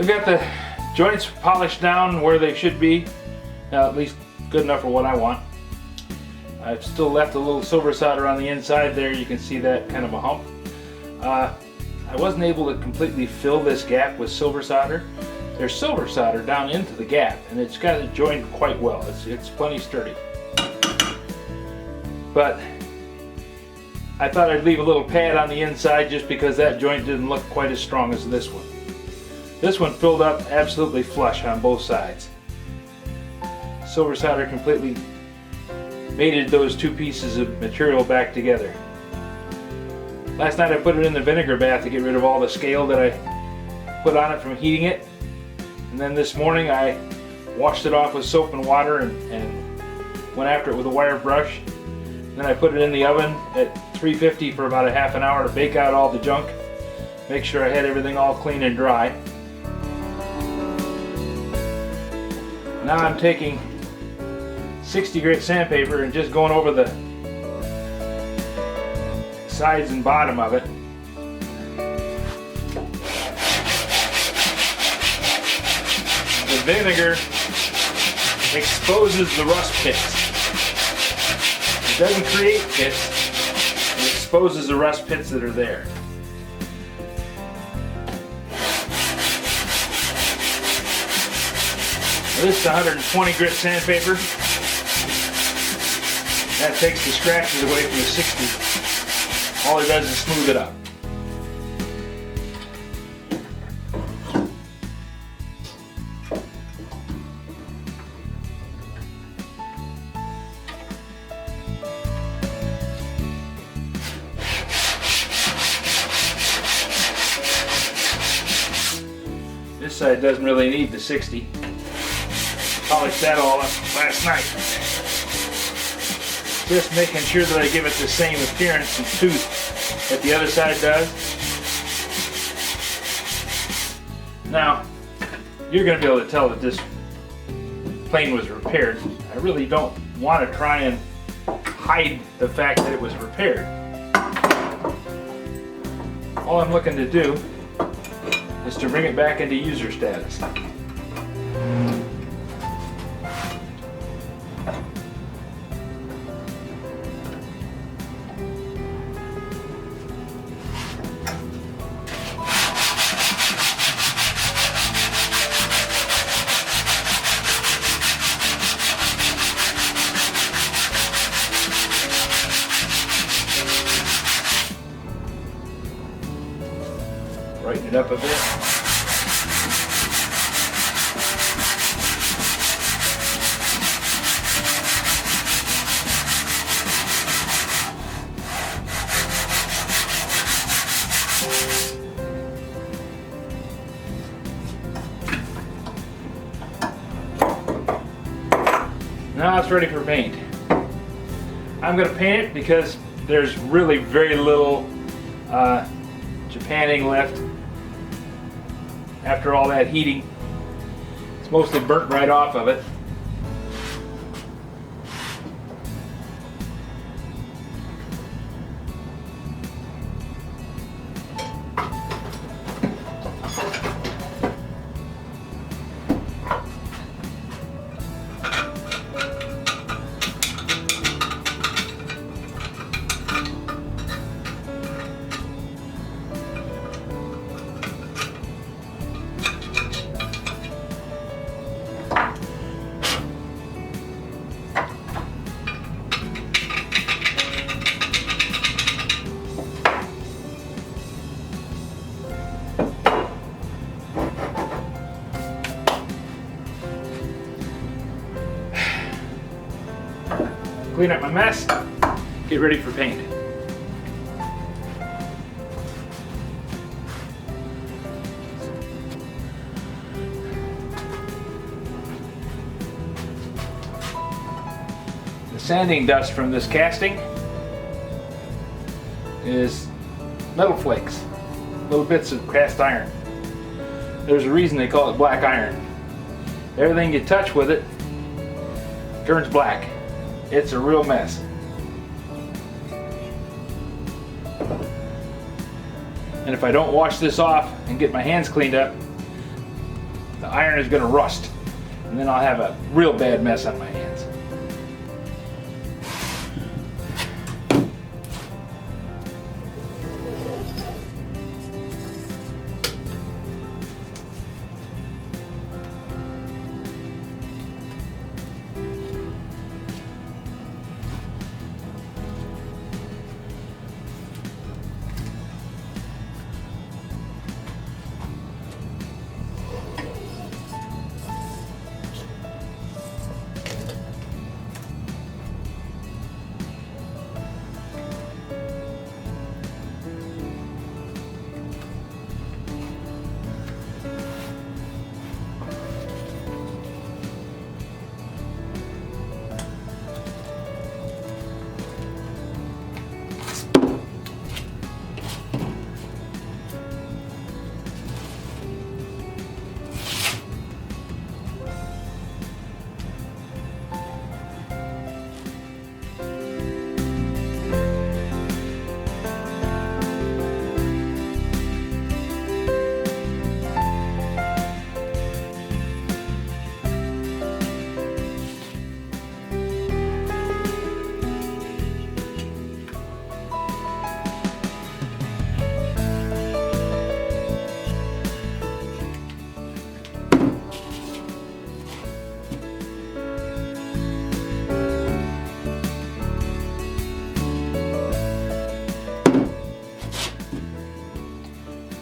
We've got the joints polished down where they should be, at least good enough for what I want. I've still left a little silver solder on the inside there. You can see that kind of a hump. I wasn't able to completely fill this gap with silver solder. There's silver solder down into the gap, and it's got it joined quite well. It's plenty sturdy. But I thought I'd leave a little pad on the inside just because that joint didn't look quite as strong as this one. This one filled up absolutely flush on both sides. Silver solder completely mated those two pieces of material back together. Last night I put it in the vinegar bath to get rid of all the scale that I put on it from heating it. And then this morning I washed it off with soap and water and went after it with a wire brush. Then I put it in the oven at 350 for about a half an hour to bake out all the junk. Make sure I had everything all clean and dry. Now I'm taking 60 grit sandpaper and just going over the sides and bottom of it. The vinegar exposes the rust pits. It doesn't create pits, it exposes the rust pits that are there. This is 120 grit sandpaper. That takes the scratches away from the 60. All it does is smooth it up. This side doesn't really need the 60. Polished that all up last night. Just making sure that I give it the same appearance and tooth that the other side does. Now, you're going to be able to tell that this plane was repaired. I really don't want to try and hide the fact that it was repaired. All I'm looking to do is to bring it back into user status. Brighten it up a bit. Now it's ready for paint. I'm going to paint it because there's really very little Japanning left after all that heating. It's mostly burnt right off of it. Clean up my mess, get ready for paint. The sanding dust from this casting is metal flakes, little bits of cast iron. There's a reason they call it black iron. Everything you touch with it turns black. It's a real mess. And if I don't wash this off and get my hands cleaned up, the iron is going to rust, and then I'll have a real bad mess on my hands.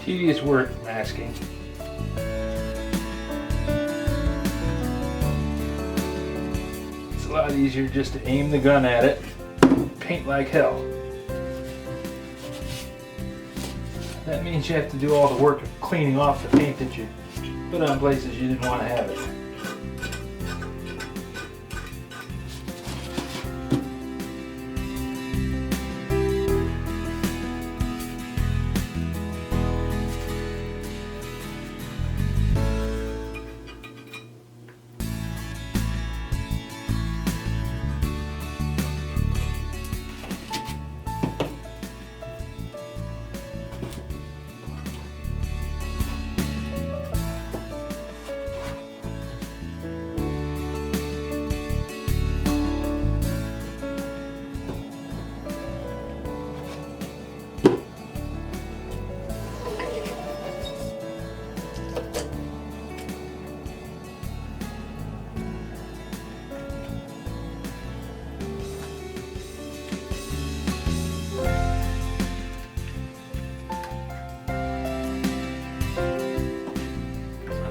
Tedious work masking. It's a lot easier just to aim the gun at it, paint like hell. That means you have to do all the work of cleaning off the paint that you put on places you didn't want to have it.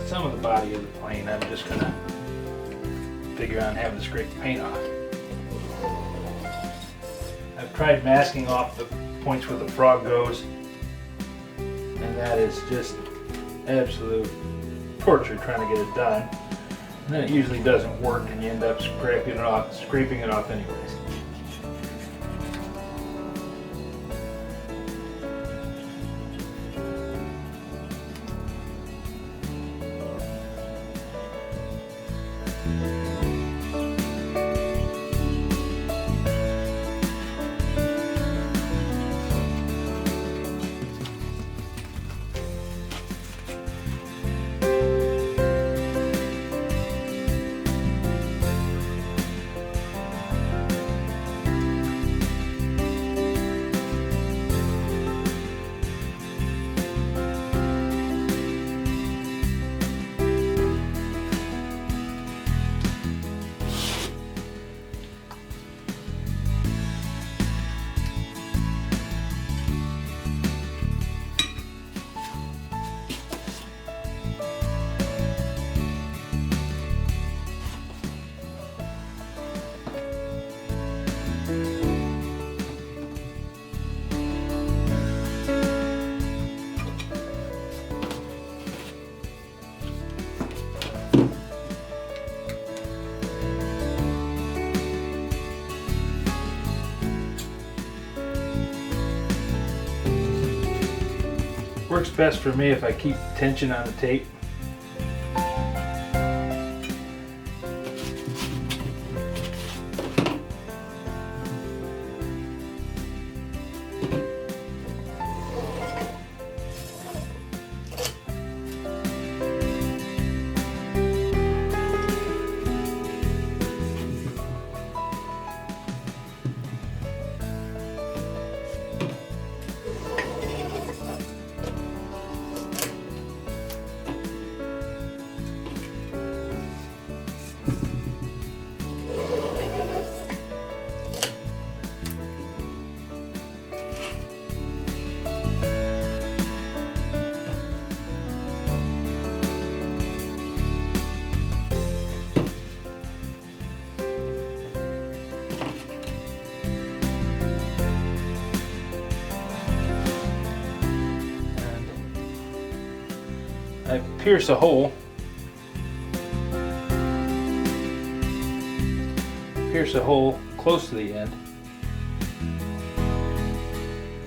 Some of the body of the plane I'm just gonna figure on having to scrape the paint off. I've tried masking off the points where the frog goes, and that is just absolute torture trying to get it done. And then it usually doesn't work, and you end up scraping it off anyways. Works best for me if I keep tension on the tape. I pierce a hole. Pierce a hole close to the end.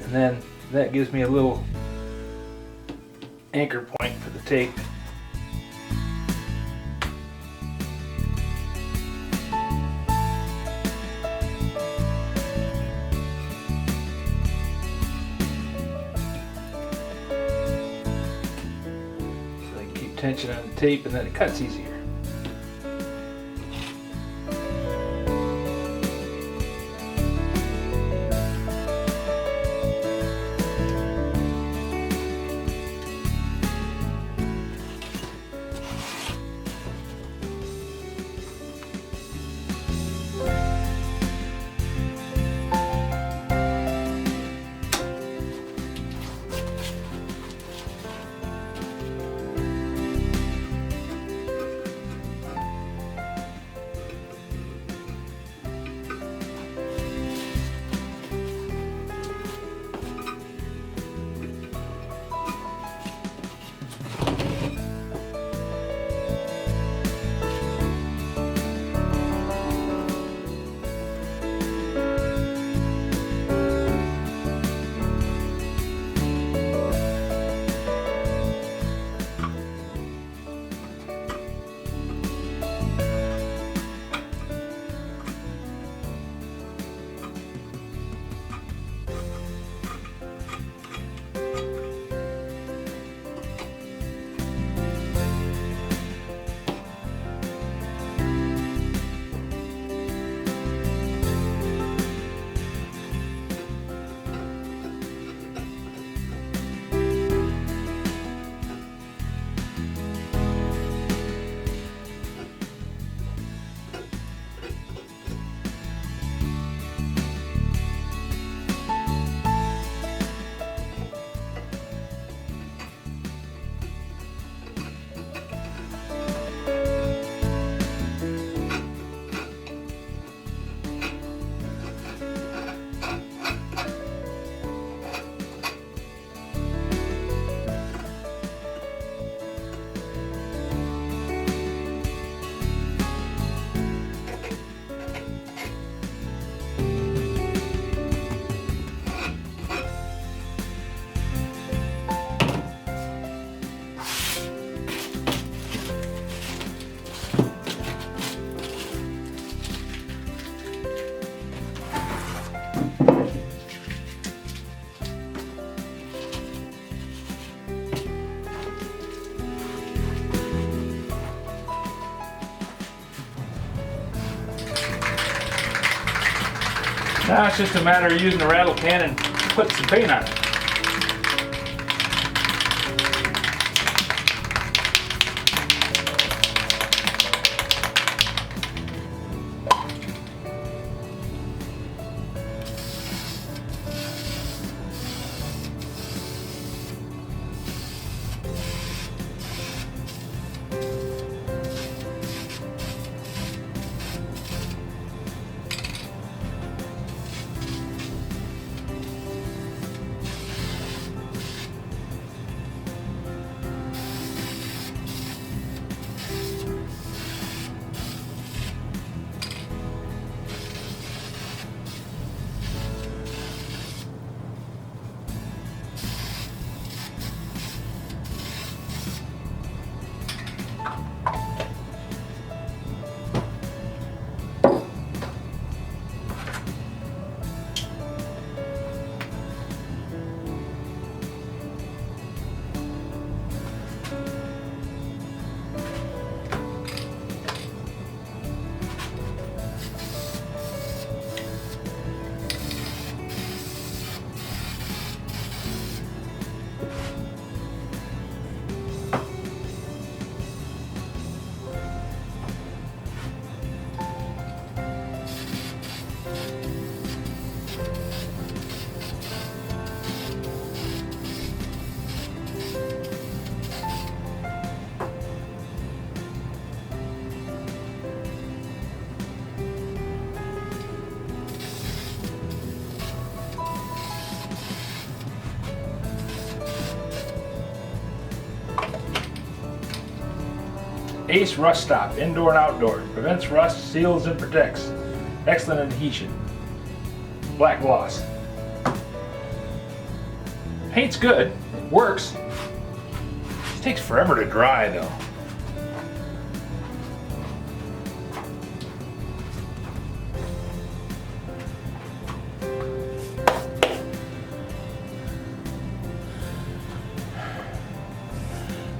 And then that gives me a little anchor point for the tape. So I can keep tension on the tape and then it cuts easier. Now it's just a matter of using a rattle can and putting some paint on it. Ace Rust Stop, indoor and outdoor. Prevents rust, seals and protects. Excellent adhesion. Black gloss. Paint's good, works. It takes forever to dry though.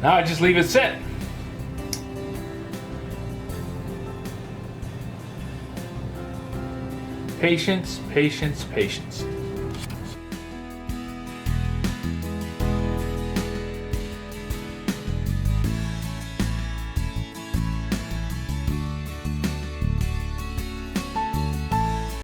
Now I just leave it sit. Patience, patience, patience.